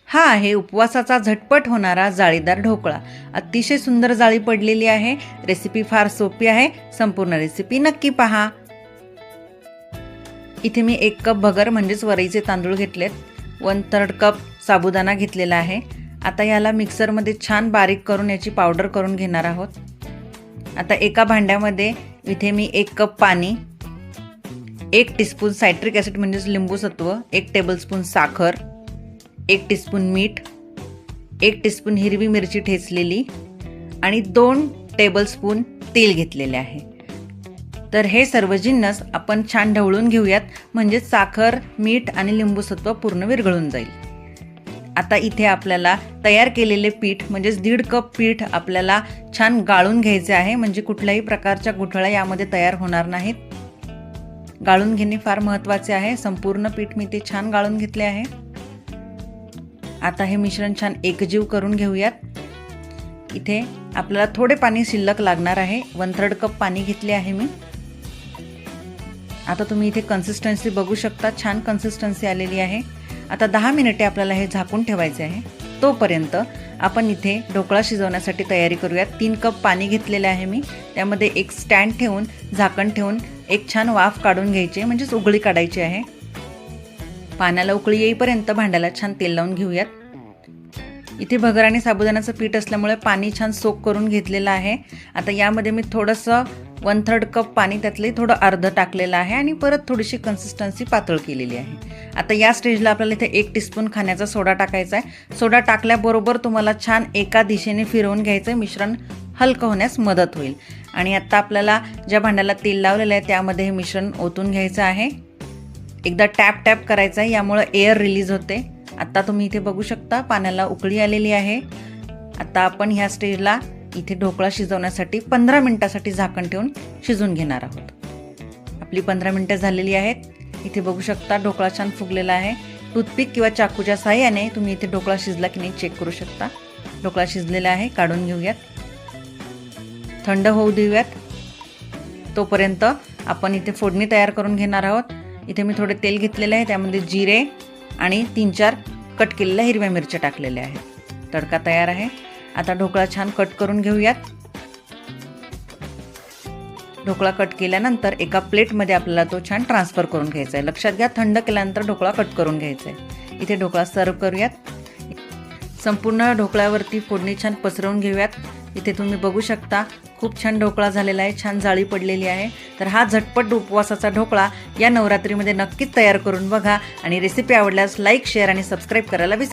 हा आहे उपवासाचा झटपट होणारा जाळीदार ढोकळा। अतिशय सुंदर जाळी पडलेली आहे। रेसिपी फार सोपी आहे। संपूर्ण रेसिपी नक्की पहा। इथे मी 1 कप भगर म्हणजेच वरईचे तांदूळ घेतलेत। 1/3 कप साबुदाणा घेतलेला आहे। आता याला मिक्सर मध्ये छान बारीक करून याची पावडर करून घेणार आहोत। आता एका भांड्यामध्ये इथे मी 1 कप पाणी, 1 टीस्पून सायट्रिक ॲसिड म्हणजेच लिंबू सत्व, 1 टेबलस्पून साखर, 1 टीस्पून मीठ, 1 टीस्पून हिरवी मिरची ठेचलेली आणि 2 टेबलस्पून तेल घेतलेले आहे। तर हे सर्व जिन्नस आपण छान ढवळून घेऊयात, म्हणजे साखर, मीठ आणि लिंबू सत्व पूर्ण विरघळून जाईल। आता इथे आपल्याला तयार केलेले पीठ म्हणजेच 1.5 कप पीठ आपल्याला छान गाळून घ्यायचे आहे, म्हणजे कुठल्याही प्रकारच्या गुठळ्या यामध्ये तयार होणार नाहीत। गाळून घेणे फार महत्त्वाचे आहे। संपूर्ण पीठ मी ते छान गाळून घेतले आहे। आता हे मिश्रण छान एकजीव करून घेऊयात। इथे आपल्याला थोडे पाणी शिल्लक लागणार आहे। 1/3 कप पाणी घेतले आहे मी। आता तुम्ही इथे कन्सिस्टन्सी बघू शकता, छान कन्सिस्टन्सी आलेली आहे। आता 10 मिनिटे आपल्याला हे झाकून ठेवायचे आहे। तोपर्यंत आपण इथे ढोकळा शिजवण्यासाठी तयारी करूयात। 3 कप पाणी घेतलेले आहे मी। त्यामध्ये एक स्टँड ठेवून झाकण ठेवून एक छान वाफ काढून घ्यायची, म्हणजेच उकळी काढायची आहे। पाण्याला उकळी येईपर्यंत भांड्याला छान तेल लावून घेऊयात। इथे भगर आणि साबुदाण्याचं पीठ असल्यामुळे पाणी छान सोक करून घेतलेलं आहे। आता यामध्ये मी थोडंसं 1/3 कप पाणी त्यातले थोडं अर्ध टाकलेलं आहे आणि परत थोडीशी कन्सिस्टन्सी पातळ केलेली आहे। आता या स्टेजला आपल्याला इथे 1 टीस्पून खाण्याचा सोडा टाकायचा आहे। सोडा टाकल्याबरोबर तुम्हाला छान एका दिशेने फिरवून घ्यायचं, मिश्रण हलकं होण्यास मदत होईल। आणि आता आपल्याला ज्या भांड्याला तेल लावलेलं आहे त्यामध्ये हे मिश्रण ओतून घ्यायचं आहे। एकदा टॅप टॅप करायचं आहे, यामुळे एअर रिलीज होते। आता तुम्ही इथे बघू शकता पाण्याला उकळी आलेली आहे। आता आपण ह्या स्टेजला इथे ढोकळा शिजवण्यासाठी 15 मिनिटासाठी झाकण ठेवून शिजवून घेणार आहोत। आपली 15 मिनिटं झालेली आहेत। इथे बघू शकता ढोकळा छान फुगलेला आहे। टूथपिक किंवा चाकूच्या साहाय्याने तुम्ही इथे ढोकळा शिजला की नाही चेक करू शकता। ढोकळा शिजलेला आहे, काढून घेऊयात, थंड होऊ देऊयात। तोपर्यंत आपण इथे फोडणी तयार करून घेणार आहोत। इथे मी थोडे तेल घेतलेले आहे, त्यामध्ये जिरे आणि 3-4 कट केलेल्या हिरव्या मिरच्या टाकलेल्या आहेत। तडका तयार आहे। आता ढोकळा छान कट करून घेऊयात। ढोकळा कट केल्यानंतर एका प्लेटमध्ये आपल्याला तो छान ट्रान्सफर करून घ्यायचा आहे। लक्षात घ्या, थंड केल्यानंतर ढोकळा कट करून घ्यायचा आहे। इथे ढोकळा सर्व करूयात। संपूर्ण ढोकळ्यावरती फोडणी छान पसरवून घेऊयात। इथे तुम्ही बघू शकता खूप छान ढोकळा झालेला आहे, छान जाळी पडलेली आहे। तर हा झटपट उपवासाचा ढोकळा या नवरात्रीमध्ये नक्कीच तयार करून बघा आणि रेसिपी आवडल्यास लाईक, शेअर आणि सबस्क्राईब करायला विसरू